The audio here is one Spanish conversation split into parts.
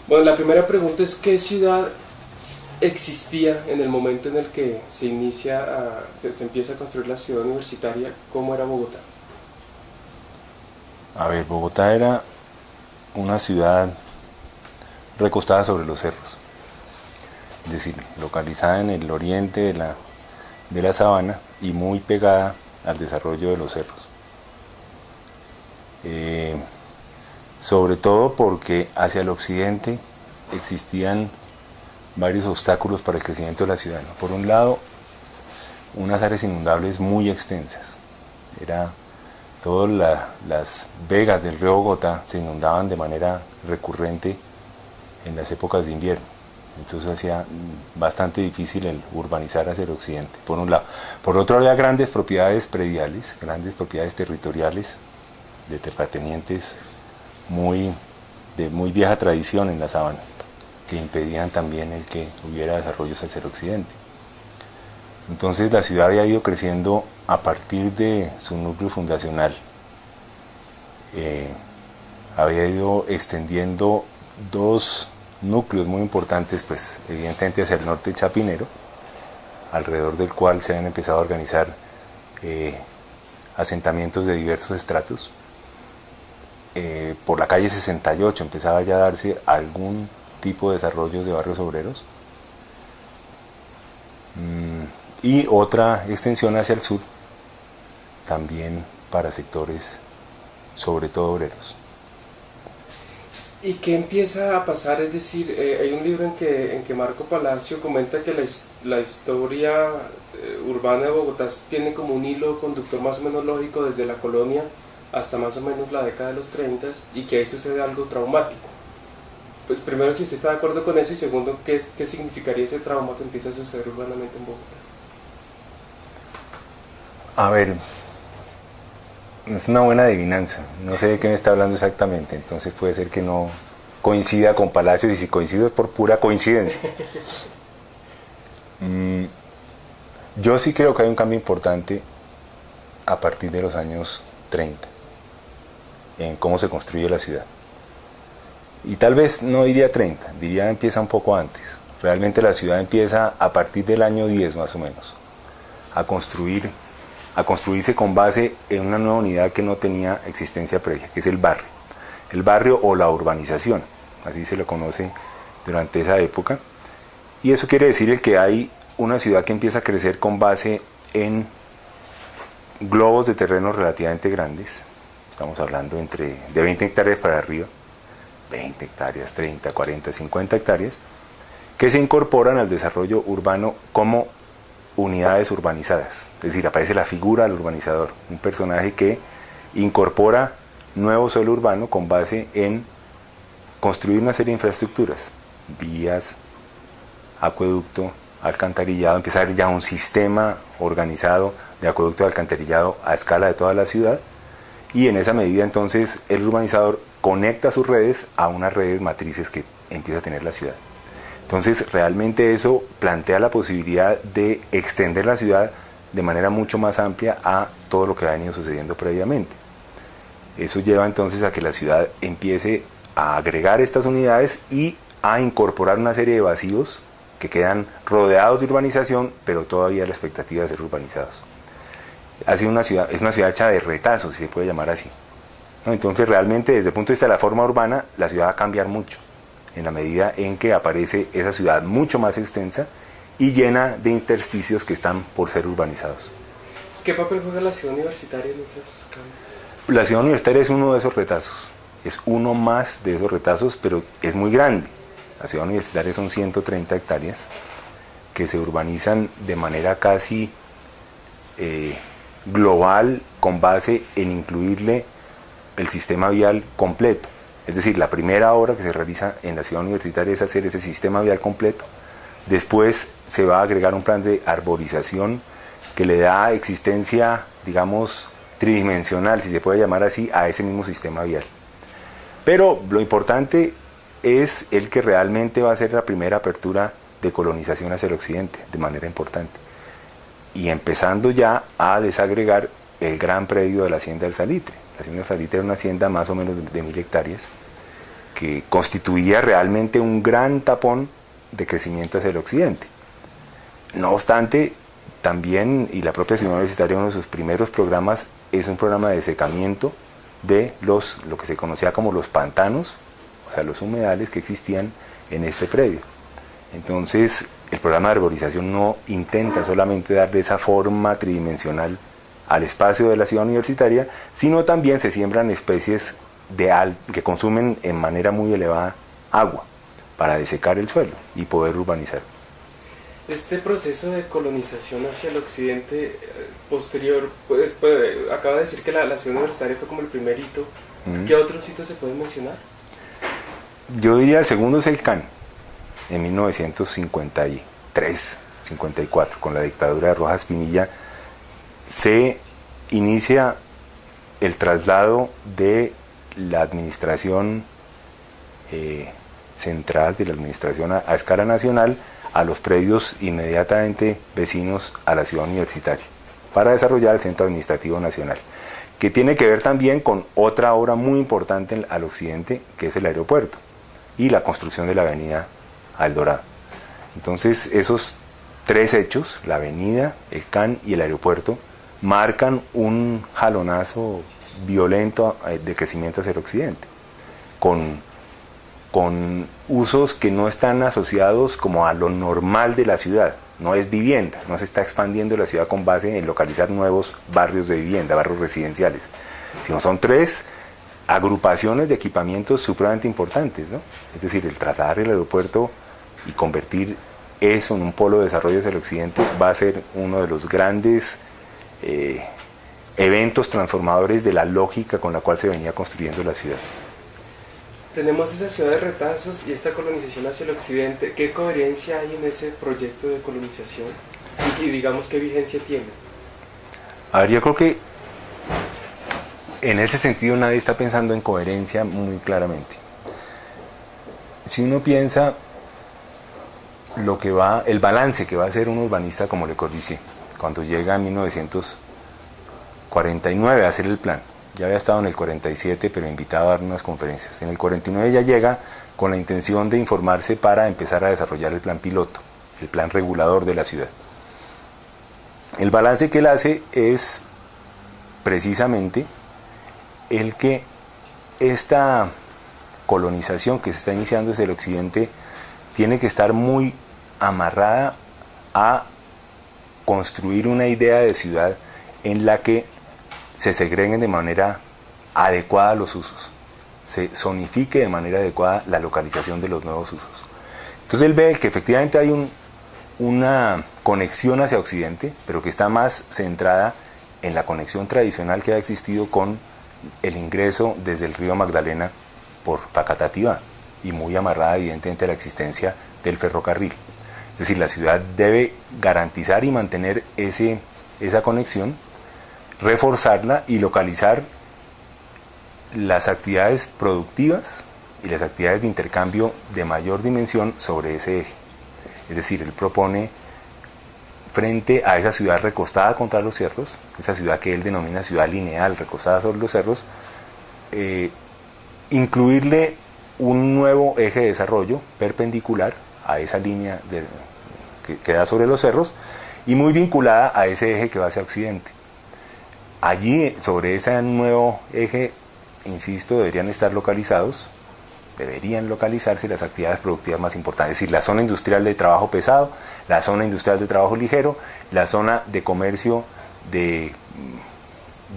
Bueno, la primera pregunta es ¿qué ciudad existía en el momento en el que se inicia, se empieza a construir la ciudad universitaria? ¿Cómo era Bogotá? A ver, Bogotá era una ciudad recostada sobre los cerros, es decir, localizada en el oriente de la sabana y muy pegada al desarrollo de los cerros. Sobre todo porque hacia el occidente existían varios obstáculos para el crecimiento de la ciudad, ¿no? Por un lado, unas áreas inundables muy extensas. Todas las vegas del río Bogotá se inundaban de manera recurrente en las épocas de invierno. Entonces hacía bastante difícil el urbanizar hacia el occidente, por un lado. Por otro, había grandes propiedades prediales, grandes propiedades territoriales de terratenientes de muy vieja tradición en la sabana, que impedían también el que hubiera desarrollos hacia el occidente. Entonces la ciudad había ido creciendo a partir de su núcleo fundacional. Había ido extendiendo dos núcleos muy importantes, pues evidentemente hacia el norte Chapinero, alrededor del cual se habían empezado a organizar asentamientos de diversos estratos. Por la calle 68 empezaba ya a darse algún tipo de desarrollos de barrios obreros. Y otra extensión hacia el sur, también para sectores, sobre todo obreros. ¿Y qué empieza a pasar? Es decir, hay un libro en que Marco Palacio comenta que la historia urbana de Bogotá tiene como un hilo conductor más o menos lógico desde la colonia hasta más o menos la década de los 30 y que ahí sucede algo traumático. Pues primero, si usted está de acuerdo con eso, y segundo, ¿qué significaría ese trauma que empieza a suceder urbanamente en Bogotá? A ver, es una buena adivinanza, no sé de qué me está hablando exactamente, entonces puede ser que no coincida con Palacios, y si coincido es por pura coincidencia. Yo sí creo que hay un cambio importante a partir de los años 30 en cómo se construye la ciudad. Y tal vez no diría 30, diría empieza un poco antes. Realmente la ciudad empieza a partir del año 10 más o menos a construirse con base en una nueva unidad que no tenía existencia previa, que es el barrio. El barrio o la urbanización, así se lo conoce durante esa época. Y eso quiere decir el que hay una ciudad que empieza a crecer con base en globos de terreno relativamente grandes. Estamos hablando de 20 hectáreas para arriba, 20 hectáreas, 30, 40, 50 hectáreas, que se incorporan al desarrollo urbano como unidades urbanizadas. Es decir, aparece la figura del urbanizador, un personaje que incorpora nuevo suelo urbano con base en construir una serie de infraestructuras, vías, acueducto, alcantarillado, empieza a haber ya un sistema organizado de acueducto y alcantarillado a escala de toda la ciudad, y en esa medida entonces el urbanizador conecta sus redes a unas redes matrices que empieza a tener la ciudad. Entonces realmente eso plantea la posibilidad de extender la ciudad de manera mucho más amplia a todo lo que ha venido sucediendo previamente. Eso lleva entonces a que la ciudad empiece a agregar estas unidades y a incorporar una serie de vacíos que quedan rodeados de urbanización, pero todavía la expectativa de ser urbanizados. Es una ciudad hecha de retazos, si se puede llamar así, ¿no? Entonces realmente desde el punto de vista de la forma urbana, la ciudad va a cambiar mucho, en la medida en que aparece esa ciudad mucho más extensa y llena de intersticios que están por ser urbanizados. ¿Qué papel juega la ciudad universitaria en esos cambios? La ciudad universitaria es uno de esos retazos, es uno más de esos retazos, pero es muy grande. La ciudad universitaria son 130 hectáreas que se urbanizan de manera casi global, con base en incluirle el sistema vial completo. Es decir, la primera obra que se realiza en la ciudad universitaria es hacer ese sistema vial completo. Después se va a agregar un plan de arborización que le da existencia, digamos, tridimensional, si se puede llamar así, a ese mismo sistema vial. Pero lo importante es el que realmente va a ser la primera apertura de colonización hacia el occidente, de manera importante. Y empezando ya a desagregar el gran predio de la Hacienda del Salitre. La Hacienda del Salitre era una hacienda más o menos de 1000 hectáreas, que constituía realmente un gran tapón de crecimiento hacia el occidente. No obstante, también, y la propia Ciudad Universitaria, uno de sus primeros programas es un programa de desecamiento de lo que se conocía como los pantanos, o sea, los humedales que existían en este predio. Entonces, el programa de arborización no intenta solamente darle esa forma tridimensional al espacio de la ciudad universitaria, sino también se siembran especies que consumen en manera muy elevada agua para desecar el suelo y poder urbanizar. Este proceso de colonización hacia el occidente posterior, acaba de decir que la ciudad universitaria fue como el primer hito. ¿Qué otros hitos se pueden mencionar? Yo diría el segundo es el CAN, en 1953, 54, con la dictadura de Rojas Pinilla, se inicia el traslado de la administración central, de la administración a escala nacional, a los predios inmediatamente vecinos a la ciudad universitaria, para desarrollar el Centro Administrativo Nacional, que tiene que ver también con otra obra muy importante al occidente, que es el aeropuerto, y la construcción de la avenida El Dorado. Entonces, esos tres hechos, la avenida, el CAN y el aeropuerto, marcan un jalonazo violento de crecimiento hacia el occidente, con usos que no están asociados como a lo normal de la ciudad. No es vivienda, no se está expandiendo la ciudad con base en localizar nuevos barrios de vivienda, barrios residenciales, sino son tres agrupaciones de equipamientos supremamente importantes, ¿no? Es decir, el trasladar el aeropuerto y convertir eso en un polo de desarrollo hacia el occidente va a ser uno de los grandes eventos transformadores de la lógica con la cual se venía construyendo la ciudad. Tenemos esa ciudad de retazos y esta colonización hacia el occidente. ¿Qué coherencia hay en ese proyecto de colonización? Y digamos, ¿qué vigencia tiene? A ver, yo creo que en ese sentido nadie está pensando en coherencia muy claramente. Si uno piensa el balance que va a hacer un urbanista como Le Corbusier, cuando llega en 1949 a hacer el plan, ya había estado en el 47, pero invitado a dar unas conferencias. En el 49 ya llega con la intención de informarse para empezar a desarrollar el plan piloto, el plan regulador de la ciudad. El balance que él hace es precisamente el que esta colonización que se está iniciando desde el occidente tiene que estar muy amarrada a construir una idea de ciudad en la que se segreguen de manera adecuada los usos, se zonifique de manera adecuada la localización de los nuevos usos. Entonces él ve que efectivamente hay una conexión hacia Occidente, pero que está más centrada en la conexión tradicional que ha existido con el ingreso desde el río Magdalena por Facatativá, y muy amarrada evidentemente a la existencia del ferrocarril. Es decir, la ciudad debe garantizar y mantener esa conexión, reforzarla y localizar las actividades productivas y las actividades de intercambio de mayor dimensión sobre ese eje. Es decir, él propone, frente a esa ciudad recostada contra los cerros, esa ciudad que él denomina ciudad lineal recostada sobre los cerros, incluirle un nuevo eje de desarrollo perpendicular a esa línea que da sobre los cerros y muy vinculada a ese eje que va hacia occidente. Allí, sobre ese nuevo eje, insisto, deberían localizarse las actividades productivas más importantes, es decir, la zona industrial de trabajo pesado, la zona industrial de trabajo ligero, la zona de comercio de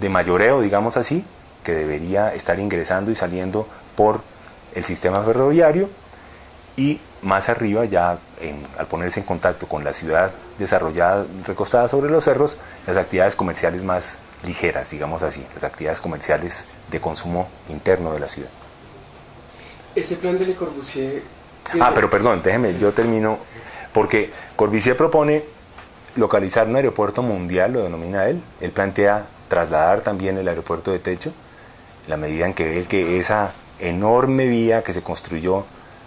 mayoreo, digamos así, que debería estar ingresando y saliendo por el sistema ferroviario, y más arriba, ya al ponerse en contacto con la ciudad desarrollada, recostada sobre los cerros, las actividades comerciales más ligeras, digamos así, las actividades comerciales de consumo interno de la ciudad. Ese plan de Le Corbusier... Pero perdón, déjeme, yo termino, porque Corbusier propone localizar un aeropuerto mundial, lo denomina él plantea trasladar también el aeropuerto de techo, en la medida en que ve que esa enorme vía que se construyó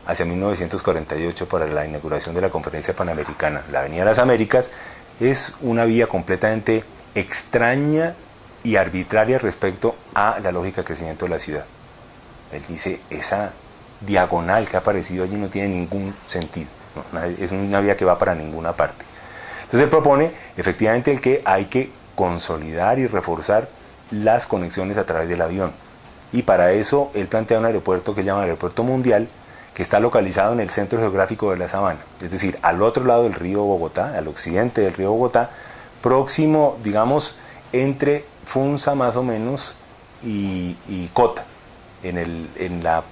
hacia 1948 para la inauguración de la Conferencia Panamericana, la Avenida de las Américas, es una vía completamente extraña y arbitraria respecto a la lógica de crecimiento de la ciudad. Él dice, esa diagonal que ha aparecido allí no tiene ningún sentido, ¿no? Es una vía que va para ninguna parte. Entonces él propone efectivamente el que hay que consolidar y reforzar las conexiones a través del avión. Y para eso él plantea un aeropuerto que llama Aeropuerto Mundial, que está localizado en el centro geográfico de la Sabana, es decir, al otro lado del río Bogotá, al occidente del río Bogotá, próximo, digamos, entre Funza más o menos y Cota, en la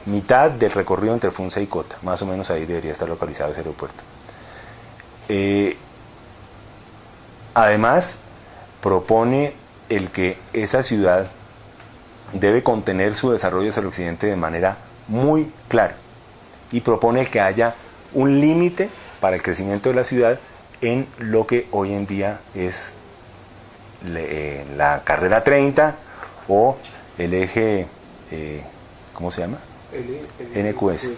mitad del recorrido entre Funza y Cota, más o menos ahí debería estar localizado ese aeropuerto. Además, propone el que esa ciudad debe contener su desarrollo hacia el occidente de manera muy clara y propone que haya un límite para el crecimiento de la ciudad en lo que hoy en día es la carrera 30 o el eje, ¿cómo se llama? NQS.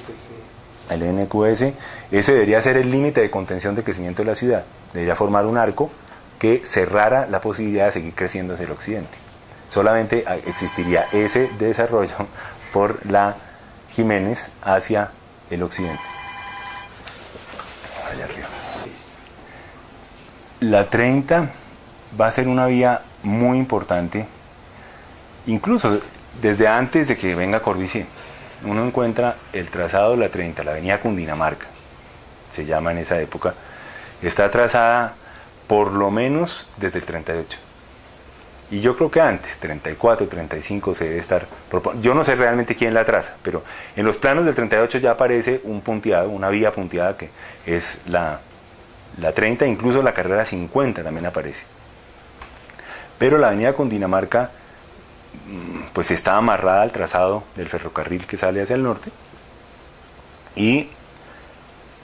El NQS, ese debería ser el límite de contención de crecimiento de la ciudad, debería formar un arco que cerrara la posibilidad de seguir creciendo hacia el occidente. Solamente existiría ese desarrollo por la Jiménez hacia el occidente. Allá arriba. La 30 va a ser una vía muy importante, incluso desde antes de que venga Corbusier. Uno encuentra el trazado de la 30, la avenida Cundinamarca, se llama en esa época, está trazada por lo menos desde el 38. Y yo creo que antes, 34, 35 se debe estar... Yo no sé realmente quién la traza, pero en los planos del 38 ya aparece un punteado, una vía punteada que es la 30, incluso la carrera 50 también aparece. Pero la avenida Cundinamarca pues está amarrada al trazado del ferrocarril que sale hacia el norte, y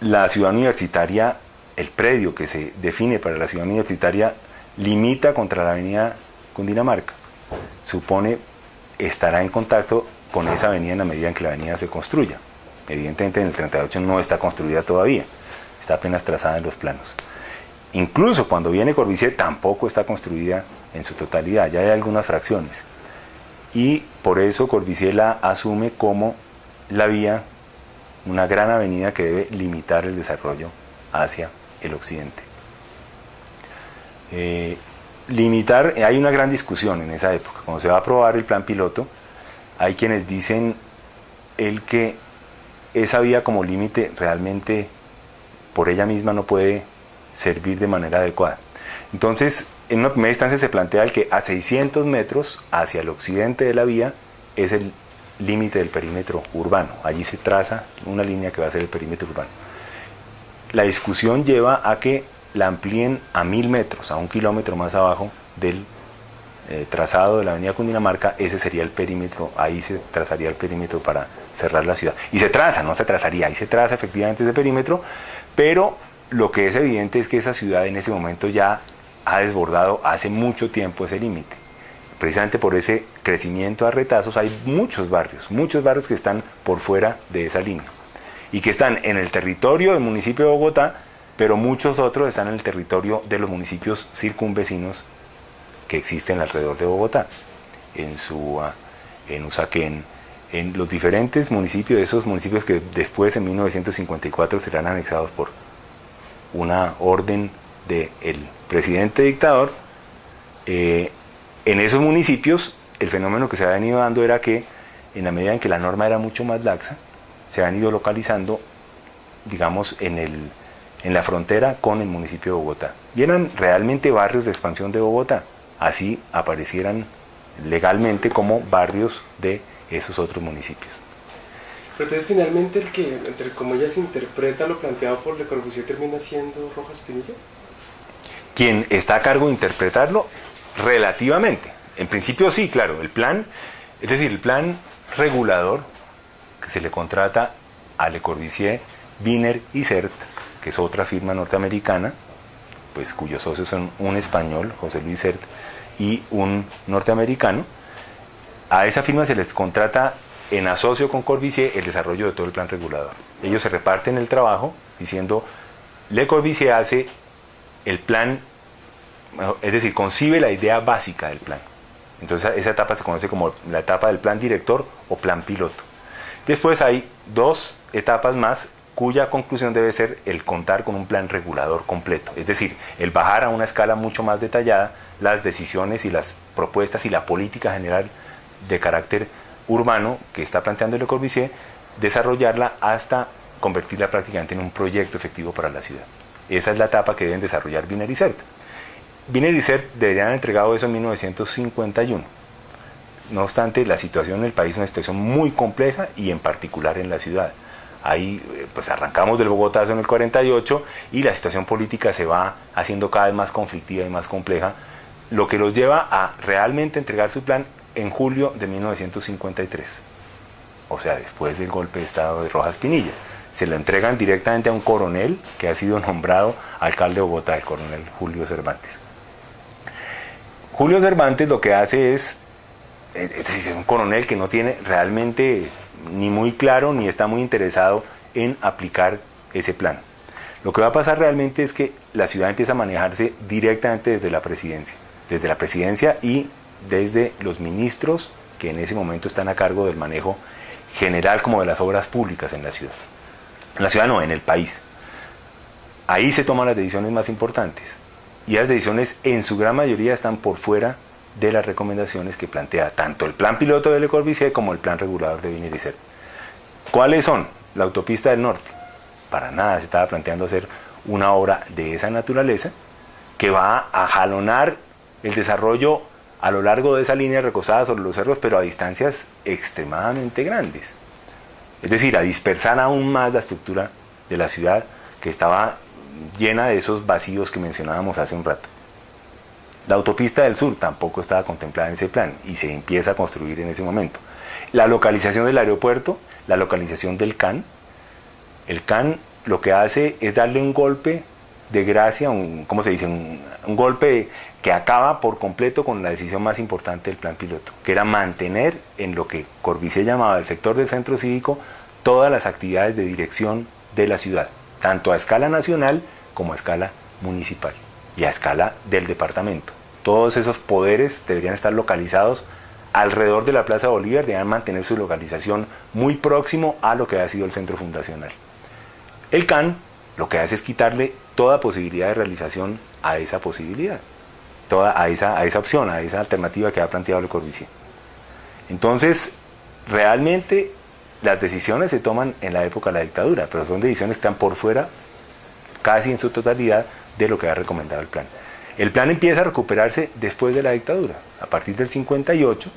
la ciudad universitaria, el predio que se define para la ciudad universitaria, limita contra la avenida Cundinamarca. Supone estará en contacto con esa avenida en la medida en que la avenida se construya. Evidentemente en el 38 no está construida todavía, está apenas trazada en los planos. Incluso cuando viene Corbusier tampoco está construida en su totalidad, ya hay algunas fracciones. Y por eso Corbusier la asume como la vía, una gran avenida que debe limitar el desarrollo hacia el occidente. Limitar, hay una gran discusión en esa época. Cuando se va a aprobar el plan piloto, hay quienes dicen que esa vía como límite realmente por ella misma no puede servir de manera adecuada. Entonces, en una primera instancia se plantea el que a 600 metros hacia el occidente de la vía es el límite del perímetro urbano. Allí se traza una línea que va a ser el perímetro urbano. La discusión lleva a que la amplíen a 1000 metros, a 1 kilómetro más abajo del trazado de la avenida Cundinamarca. Ese sería el perímetro, ahí se trazaría el perímetro para cerrar la ciudad. Y se traza, no se trazaría, ahí se traza efectivamente ese perímetro, pero lo que es evidente es que esa ciudad en ese momento ya ha desbordado hace mucho tiempo ese límite. Precisamente por ese crecimiento a retazos hay muchos barrios que están por fuera de esa línea y que están en el territorio del municipio de Bogotá, pero muchos otros están en el territorio de los municipios circunvecinos que existen alrededor de Bogotá, en Suba, en Usaquén, en los diferentes municipios, esos municipios que después en 1954 serán anexados por una orden del presidente dictador. En esos municipios el fenómeno que se había venido dando era que en la medida en que la norma era mucho más laxa, se habían ido localizando, digamos, en la frontera con el municipio de Bogotá, y eran realmente barrios de expansión de Bogotá, así aparecieran legalmente como barrios de esos otros municipios. Pero entonces finalmente el que, entre comillas, interpreta lo planteado por Le Corbusier termina siendo Rojas Pinilla. Quien está a cargo de interpretarlo, relativamente. En principio sí, claro, el plan, es decir, el plan regulador que se le contrata a Le Corbusier, Wiener y Sert, que es otra firma norteamericana, pues cuyos socios son un español, José Luis Sert, y un norteamericano. A esa firma se les contrata en asocio con Corbusier el desarrollo de todo el plan regulador. Ellos se reparten el trabajo diciendo, Le Corbusier hace el plan, es decir, concibe la idea básica del plan. Entonces esa etapa se conoce como la etapa del plan director o plan piloto. Después hay 2 etapas más cuya conclusión debe ser el contar con un plan regulador completo, es decir, el bajar a una escala mucho más detallada las decisiones y las propuestas y la política general de carácter urbano que está planteando Le Corbusier, desarrollarla hasta convertirla prácticamente en un proyecto efectivo para la ciudad. Esa es la etapa que deben desarrollar Wiener y Sert. Wiener y Sert deberían haber entregado eso en 1951. No obstante, la situación en el país es una situación muy compleja y en particular en la ciudad. Ahí pues arrancamos del Bogotazo en el 48 y la situación política se va haciendo cada vez más conflictiva y más compleja, lo que los lleva a realmente entregar su plan en julio de 1953, o sea, después del golpe de estado de Rojas Pinilla. Se lo entregan directamente a un coronel que ha sido nombrado alcalde de Bogotá, el coronel Julio Cervantes. Julio Cervantes lo que hace es un coronel que no tiene realmente ni muy claro ni está muy interesado en aplicar ese plan. Lo que va a pasar realmente es que la ciudad empieza a manejarse directamente desde la presidencia y desde los ministros que en ese momento están a cargo del manejo general como de las obras públicas en la ciudad. En la ciudad no, en el país. Ahí se toman las decisiones más importantes y las decisiones en su gran mayoría están por fuera de las recomendaciones que plantea tanto el plan piloto de Le Corbusier como el plan regulador de Wiener y Sert. ¿Cuáles son? La autopista del norte. Para nada se estaba planteando hacer una obra de esa naturaleza que va a jalonar el desarrollo a lo largo de esa línea recostada sobre los cerros, pero a distancias extremadamente grandes. Es decir, a dispersar aún más la estructura de la ciudad que estaba llena de esos vacíos que mencionábamos hace un rato. La autopista del sur tampoco estaba contemplada en ese plan y se empieza a construir en ese momento. La localización del aeropuerto, la localización del CAN. El CAN lo que hace es darle un golpe de gracia, un golpe que acaba por completo con la decisión más importante del plan piloto, que era mantener en lo que Corbusier llamaba el sector del centro cívico todas las actividades de dirección de la ciudad, tanto a escala nacional como a escala municipal y a escala del departamento. Todos esos poderes deberían estar localizados alrededor de la Plaza Bolívar, deberían mantener su localización muy próximo a lo que ha sido el centro fundacional. El CAN lo que hace es quitarle toda posibilidad de realización a esa posibilidad, a esa opción, a esa alternativa que ha planteado Le Corbusier. Entonces, realmente las decisiones se toman en la época de la dictadura, pero son decisiones que están por fuera, casi en su totalidad, de lo que ha recomendado el plan. El plan empieza a recuperarse después de la dictadura, a partir del 58,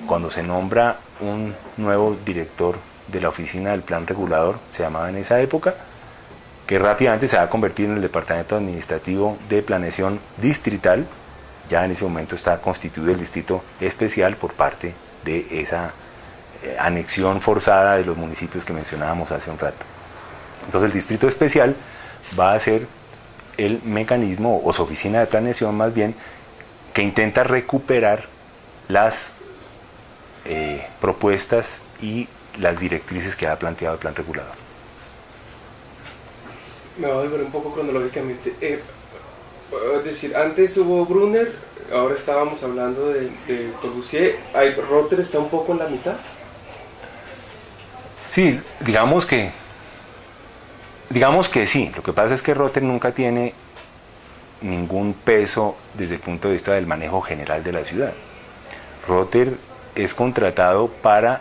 cuando se nombra un nuevo director de la oficina del plan regulador, se llamaba en esa época, que rápidamente se va a convertir en el departamento administrativo de planeación distrital. Ya en ese momento está constituido el distrito especial por parte de esa anexión forzada de los municipios que mencionábamos hace un rato. Entonces el distrito especial va a ser el mecanismo, o su oficina de planeación más bien, que intenta recuperar las propuestas y las directrices que ha planteado el plan regulador. Me voy a volver un poco cronológicamente. Es decir, antes hubo Brunner, ahora estábamos hablando de Corbusier. ¿Rother está un poco en la mitad? Sí, digamos que sí. Lo que pasa es que Rother nunca tiene ningún peso desde el punto de vista del manejo general de la ciudad. Rother es contratado para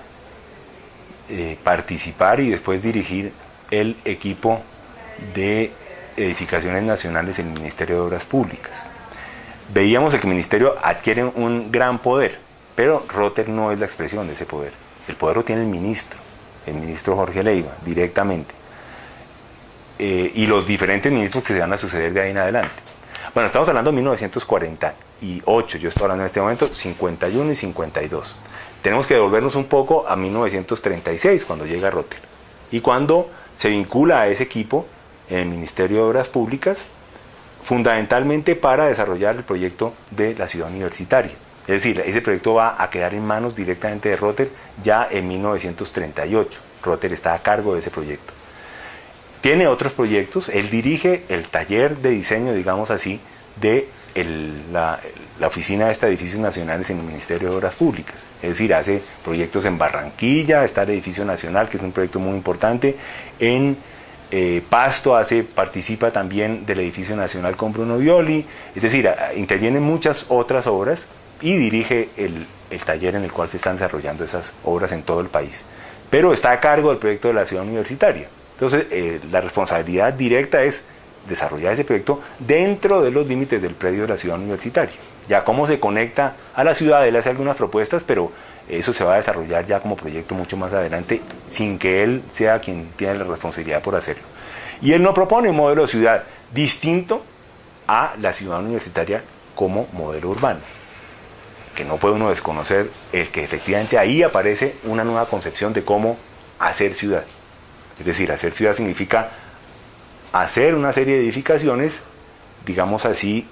participar y después dirigir el equipo de edificaciones nacionales en el Ministerio de Obras Públicas. Veíamos que el ministerio adquiere un gran poder, pero Rother no es la expresión de ese poder. El poder lo tiene el ministro Jorge Leiva, directamente. Y los diferentes ministros que se van a suceder de ahí en adelante. Bueno, estamos hablando de 1948, yo estoy hablando en este momento 51 y 52. Tenemos que devolvernos un poco a 1936, cuando llega Rother, y cuando se vincula a ese equipo en el Ministerio de Obras Públicas, fundamentalmente para desarrollar el proyecto de la ciudad universitaria. Es decir, ese proyecto va a quedar en manos directamente de Rother ya en 1938. Rother está a cargo de ese proyecto. Tiene otros proyectos, él dirige el taller de diseño, digamos así, de la oficina de edificios nacionales en el Ministerio de Obras Públicas. Es decir, hace proyectos en Barranquilla, está el edificio nacional, que es un proyecto muy importante, en Pasto participa también del edificio nacional con Bruno Violi, es decir, interviene en muchas otras obras y dirige el taller en el cual se están desarrollando esas obras en todo el país. Pero está a cargo del proyecto de la ciudad universitaria. Entonces, la responsabilidad directa es desarrollar ese proyecto dentro de los límites del predio de la ciudad universitaria. Ya cómo se conecta a la ciudad, él hace algunas propuestas, pero eso se va a desarrollar ya como proyecto mucho más adelante, sin que él sea quien tiene la responsabilidad por hacerlo. Y él no propone un modelo de ciudad distinto a la ciudad universitaria como modelo urbano, que no puede uno desconocer el que efectivamente ahí aparece una nueva concepción de cómo hacer ciudad. Es decir, hacer ciudad significa hacer una serie de edificaciones, digamos así,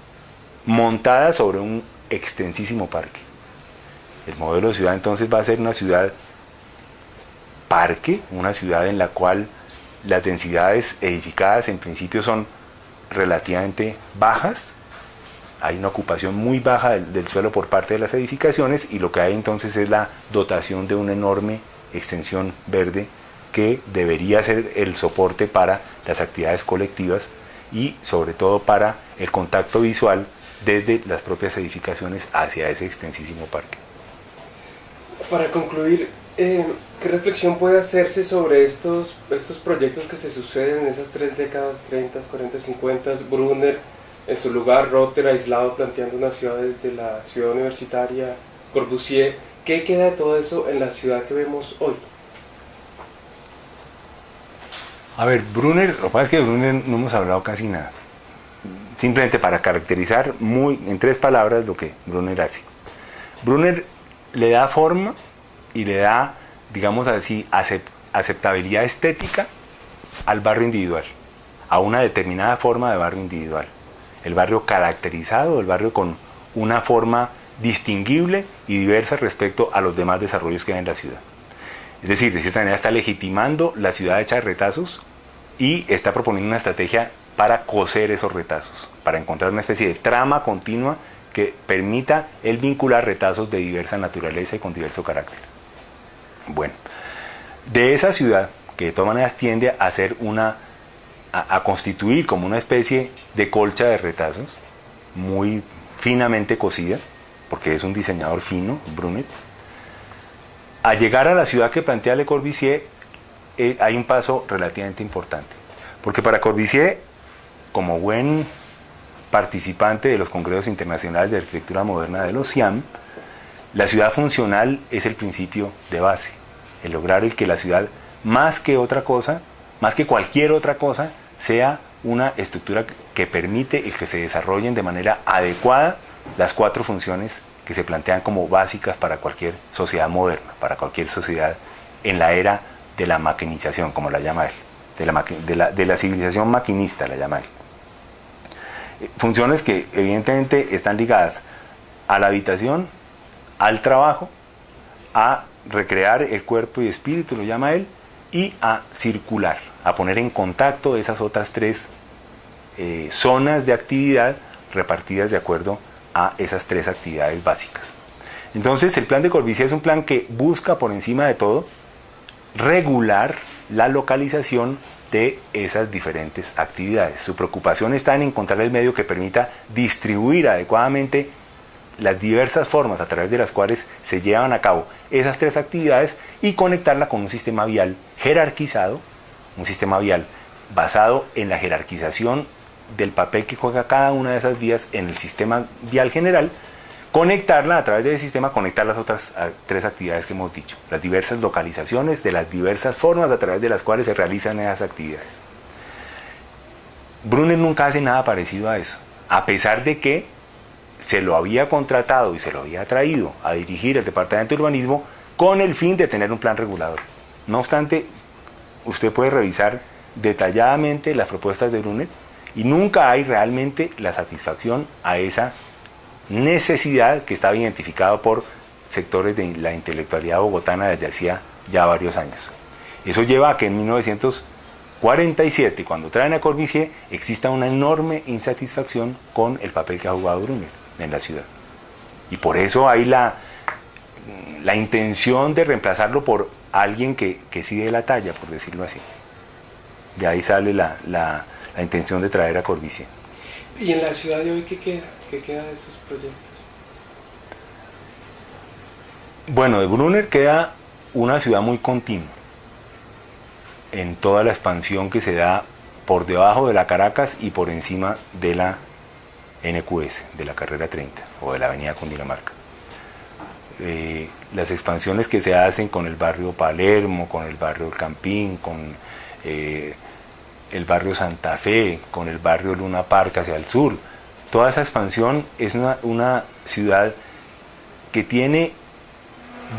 montadas sobre un extensísimo parque. El modelo de ciudad entonces va a ser una ciudad parque, una ciudad en la cual las densidades edificadas en principio son relativamente bajas, hay una ocupación muy baja del suelo por parte de las edificaciones, y lo que hay entonces es la dotación de una enorme extensión verde que debería ser el soporte para las actividades colectivas y sobre todo para el contacto visual desde las propias edificaciones hacia ese extensísimo parque. Para concluir, ¿qué reflexión puede hacerse sobre estos proyectos que se suceden en esas 3 décadas, 30, 40, 50? Brunner en su lugar, Rother aislado planteando una ciudad desde la ciudad universitaria, Corbusier. ¿Qué queda de todo eso en la ciudad que vemos hoy? A ver, Brunner, lo que pasa es que de Brunner no hemos hablado casi nada. Simplemente para caracterizar en 3 palabras lo que Brunner hace. Brunner le da forma y le da, digamos así, aceptabilidad estética al barrio individual, a una determinada forma de barrio individual. El barrio caracterizado, el barrio con una forma distinguible y diversa respecto a los demás desarrollos que hay en la ciudad. Es decir, de cierta manera está legitimando la ciudad hecha de retazos y está proponiendo una estrategia para coser esos retazos, para encontrar una especie de trama continua que permita el vincular retazos de diversa naturaleza y con diverso carácter. Bueno, de esa ciudad, que de todas maneras tiende a ser a constituir como una especie de colcha de retazos, muy finamente cosida, porque es un diseñador fino, Brunet, a llegar a la ciudad que plantea Le Corbusier, hay un paso relativamente importante. Porque para Corbusier, como buen participante de los congresos internacionales de arquitectura moderna de los CIAM, la ciudad funcional es el principio de base. El lograr el que la ciudad, más que otra cosa, más que cualquier otra cosa, sea una estructura que permite el que se desarrollen de manera adecuada las 4 funciones que se plantean como básicas para cualquier sociedad moderna, para cualquier sociedad en la era de la maquinización, como la llama él, de la civilización maquinista, la llama él. Funciones que evidentemente están ligadas a la habitación, al trabajo, a recrear el cuerpo y espíritu, lo llama él, y a circular, a poner en contacto esas otras 3 zonas de actividad repartidas de acuerdo a esas 3 actividades básicas. Entonces el plan de Corbusier es un plan que busca por encima de todo regular la localización de esas diferentes actividades. Su preocupación está en encontrar el medio que permita distribuir adecuadamente las diversas formas a través de las cuales se llevan a cabo esas 3 actividades y conectarla con un sistema vial jerarquizado, un sistema vial basado en la jerarquización del papel que juega cada una de esas vías en el sistema vial general, conectarla a través del sistema, conectar las otras 3 actividades que hemos dicho, las diversas localizaciones de las diversas formas a través de las cuales se realizan esas actividades. Brunner nunca hace nada parecido a eso, a pesar de que se lo había contratado y se lo había traído a dirigir el Departamento de Urbanismo con el fin de tener un plan regulador. No obstante, usted puede revisar detalladamente las propuestas de Brunner y nunca hay realmente la satisfacción a esa necesidad que estaba identificado por sectores de la intelectualidad bogotana desde hacía ya varios años. Eso lleva a que en 47, cuando traen a Corbusier, exista una enorme insatisfacción con el papel que ha jugado Brunner en la ciudad. Y por eso hay la intención de reemplazarlo por alguien que sí dé la talla, por decirlo así. De ahí sale la intención de traer a Corbusier. ¿Y en la ciudad de hoy qué queda? ¿Qué queda de esos proyectos? Bueno, de Brunner queda una ciudad muy continua en toda la expansión que se da por debajo de la Caracas y por encima de la NQS, de la carrera 30 o de la avenida Cundinamarca. Las expansiones que se hacen con el barrio Palermo, con el barrio El Campín, con el barrio Santa Fe, con el barrio Luna Park hacia el sur, toda esa expansión es una ciudad que tiene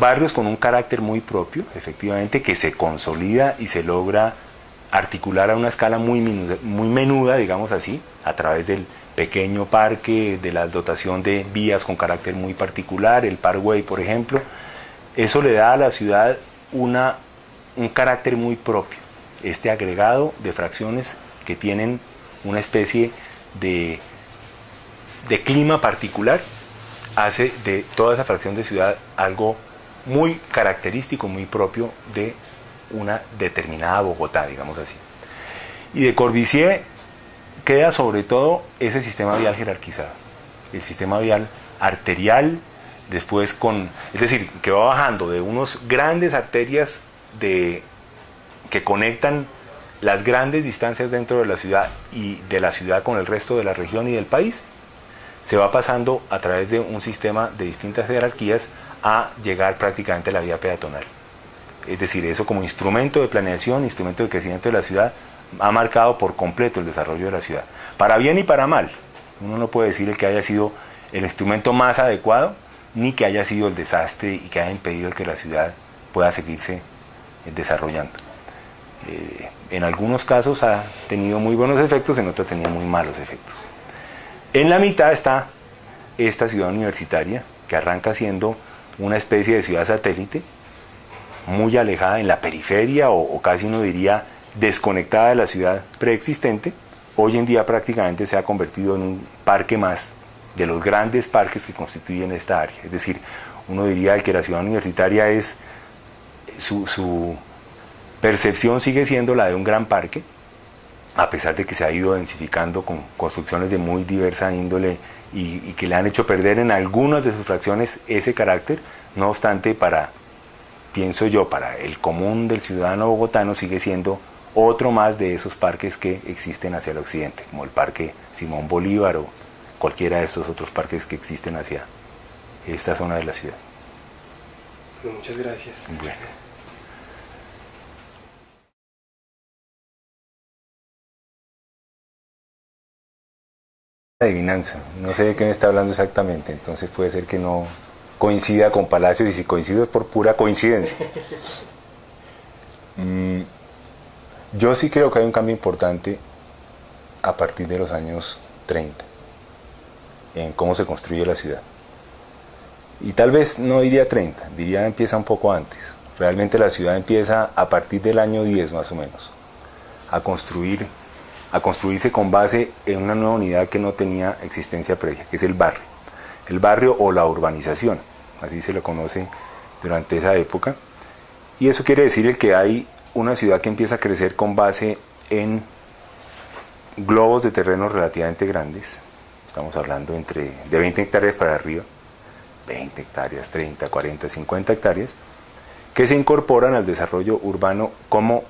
barrios con un carácter muy propio, efectivamente, que se consolida y se logra articular a una escala muy menuda, digamos así, a través del pequeño parque, de la dotación de vías con carácter muy particular, el Parkway, por ejemplo. Eso le da a la ciudad un carácter muy propio, este agregado de fracciones que tienen una especie de clima particular, hace de toda esa fracción de ciudad algo muy característico, muy propio de una determinada Bogotá, digamos así. Y de Corbusier queda sobre todo ese sistema vial jerarquizado, el sistema vial arterial, después es decir, que va bajando de unos grandes arterias que conectan las grandes distancias dentro de la ciudad y de la ciudad con el resto de la región y del país, se va pasando a través de un sistema de distintas jerarquías a llegar prácticamente a la vía peatonal. Es decir, eso como instrumento de planeación, instrumento de crecimiento de la ciudad, ha marcado por completo el desarrollo de la ciudad. Para bien y para mal. Uno no puede decir que haya sido el instrumento más adecuado, ni que haya sido el desastre y que haya impedido que la ciudad pueda seguirse desarrollando. En algunos casos ha tenido muy buenos efectos, en otros tenía muy malos efectos. En la mitad está esta ciudad universitaria, que arranca siendo una especie de ciudad satélite, muy alejada en la periferia o casi uno diría desconectada de la ciudad preexistente. Hoy en día prácticamente se ha convertido en un parque más de los grandes parques que constituyen esta área. Es decir, uno diría que la ciudad universitaria es, su percepción sigue siendo la de un gran parque, a pesar de que se ha ido densificando con construcciones de muy diversa índole y que le han hecho perder en algunas de sus fracciones ese carácter. No obstante, pienso yo, para el común del ciudadano bogotano sigue siendo otro más de esos parques que existen hacia el occidente, como el Parque Simón Bolívar o cualquiera de estos otros parques que existen hacia esta zona de la ciudad. Muchas gracias. Bueno. Adivinanza, no sé de qué me está hablando exactamente, entonces puede ser que no coincida con Palacios, y si coincido es por pura coincidencia. Yo sí creo que hay un cambio importante a partir de los años 30 en cómo se construye la ciudad. Y tal vez no diría 30, diría empieza un poco antes. Realmente la ciudad empieza a partir del año 10 más o menos a construirse con base en una nueva unidad que no tenía existencia previa, que es el barrio. El barrio o la urbanización, así se lo conoce durante esa época. Y eso quiere decir el que hay una ciudad que empieza a crecer con base en globos de terreno relativamente grandes. Estamos hablando de 20 hectáreas para arriba, 20 hectáreas, 30, 40, 50 hectáreas, que se incorporan al desarrollo urbano como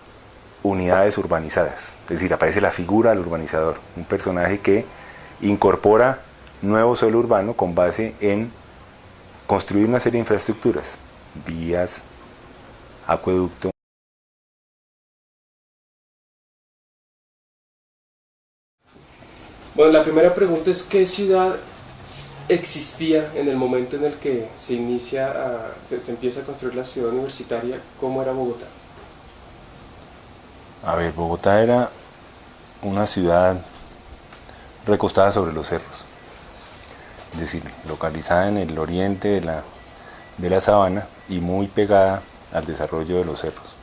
unidades urbanizadas. Es decir, aparece la figura del urbanizador, un personaje que incorpora nuevo suelo urbano con base en construir una serie de infraestructuras, vías, acueducto. Bueno, la primera pregunta es ¿qué ciudad existía en el momento en el que se empieza a construir la ciudad universitaria? ¿Cómo era Bogotá? A ver, Bogotá era una ciudad recostada sobre los cerros, es decir, localizada en el oriente de la sabana y muy pegada al desarrollo de los cerros.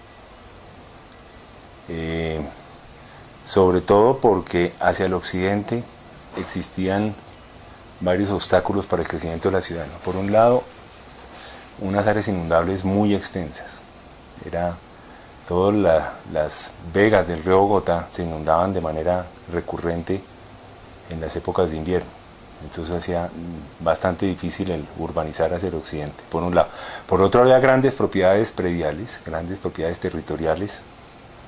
sobre todo porque hacia el occidente existían varios obstáculos para el crecimiento de la ciudad, ¿no? Por un lado, unas áreas inundables muy extensas. Todas las vegas del río Bogotá se inundaban de manera recurrente en las épocas de invierno. Entonces hacía bastante difícil el urbanizar hacia el occidente, por un lado. Por otro, había grandes propiedades prediales, grandes propiedades territoriales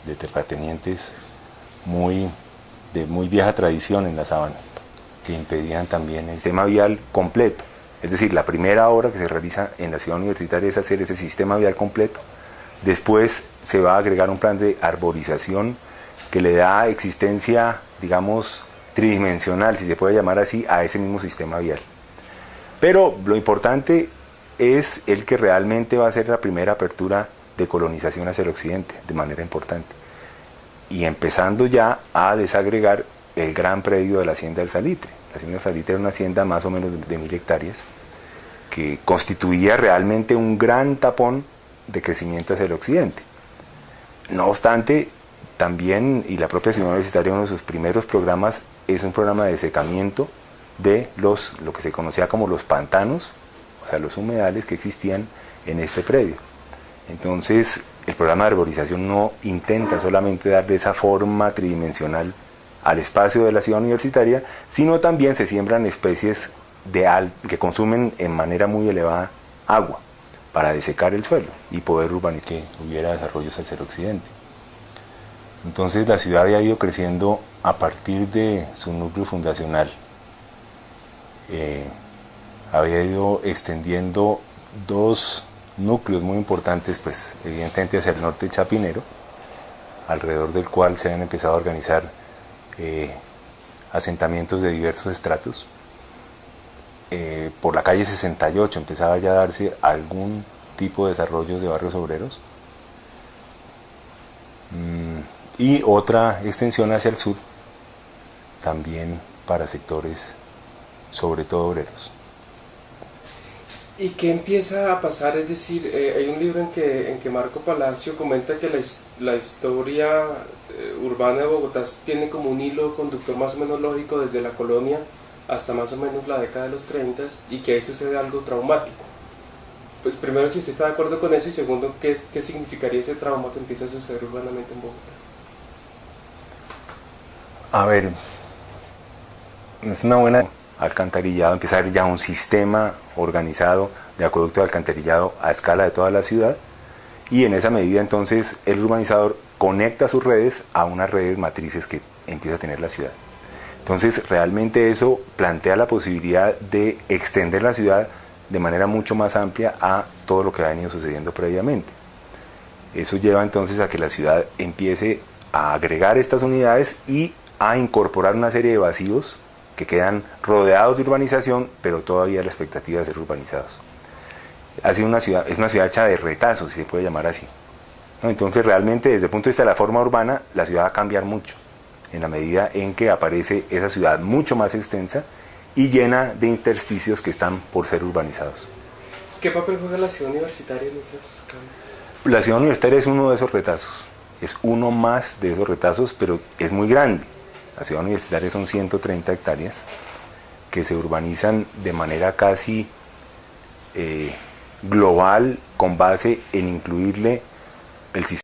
de terratenientes de muy vieja tradición en la sabana, que impedían también el sistema vial completo. Es decir, la primera obra que se realiza en la ciudad universitaria es hacer ese sistema vial completo. Después se va a agregar un plan de arborización que le da existencia, digamos, tridimensional, si se puede llamar así, a ese mismo sistema vial. Pero lo importante es el que realmente va a ser la primera apertura de colonización hacia el occidente, de manera importante. Y empezando ya a desagregar el gran predio de la Hacienda del Salitre. La Hacienda del Salitre era una hacienda más o menos de 1000 hectáreas, que constituía realmente un gran tapón de crecimiento hacia el occidente. No obstante, también, y la propia ciudad universitaria, uno de sus primeros programas es un programa de desecamiento de lo que se conocía como los pantanos, o sea, los humedales que existían en este predio. Entonces, el programa de arborización no intenta solamente darle esa forma tridimensional al espacio de la ciudad universitaria, sino también se siembran especies que consumen en manera muy elevada agua para desecar el suelo y poder urbanizar, que hubiera desarrollos hacia el occidente. Entonces la ciudad había ido creciendo a partir de su núcleo fundacional. Había ido extendiendo dos núcleos muy importantes, pues evidentemente hacia el norte Chapinero, alrededor del cual se han empezado a organizar asentamientos de diversos estratos. Por la calle 68 empezaba ya a darse algún tipo de desarrollos de barrios obreros. Y otra extensión hacia el sur, también para sectores, sobre todo obreros. ¿Y qué empieza a pasar? Es decir, hay un libro en que Marco Palacio comenta que la historia urbana de Bogotá tiene como un hilo conductor más o menos lógico desde la colonia hasta más o menos la década de los 30 y que ahí sucede algo traumático. Pues primero, si usted está de acuerdo con eso, y segundo, ¿qué significaría ese trauma que empieza a suceder urbanamente en Bogotá? A ver, es una buena alcantarillado, empieza a haber ya un sistema organizado de acueducto de alcantarillado a escala de toda la ciudad, y en esa medida entonces el urbanizador conecta sus redes a unas redes matrices que empieza a tener la ciudad. Entonces realmente eso plantea la posibilidad de extender la ciudad de manera mucho más amplia a todo lo que ha venido sucediendo previamente. Eso lleva entonces a que la ciudad empiece a agregar estas unidades y a incorporar una serie de vacíos que quedan rodeados de urbanización, pero todavía la expectativa de ser urbanizados. Es una ciudad hecha de retazos, si se puede llamar así, ¿no? Entonces realmente desde el punto de vista de la forma urbana, la ciudad va a cambiar mucho, en la medida en que aparece esa ciudad mucho más extensa y llena de intersticios que están por ser urbanizados. ¿Qué papel juega la ciudad universitaria en esos cambios? La ciudad universitaria es uno de esos retazos, es uno más de esos retazos, pero es muy grande. La ciudad universitaria son 130 hectáreas que se urbanizan de manera casi global, con base en incluirle el sistema